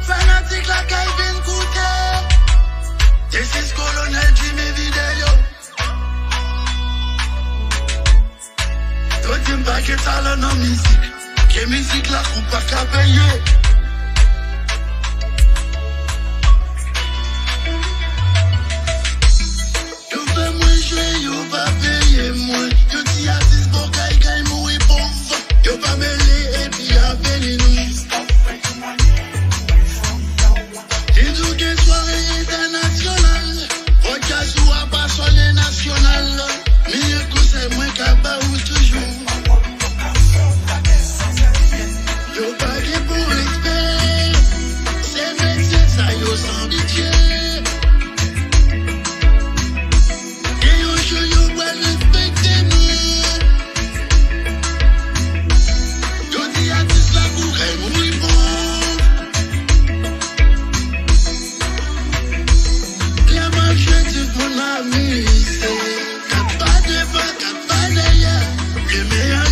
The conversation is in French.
Fanatique la Calvin Coutet. This is Colonel Jimmy Video. Toi t'aimes pas que talent en musique. Que musique là ou pas qu'à payer. Yo fais moins jouer, yo pas payer moins. Yo ti artiste pour gagne mourir pauvre. Yo pas mêler et puis appeler nous. J'ai tout que soirée internationale. Podcast ou à pas sonner national. Mais écoute c'est moins qu'à bas ou toujours. Yo pas qui pour respect. C'est métier ça yo sans pitié. Et yo show yo pas respecter nous. Yo dis artiste la courée mourir bon. La marche de mon ami c'est. Pas devant, pas derrière. Le meilleur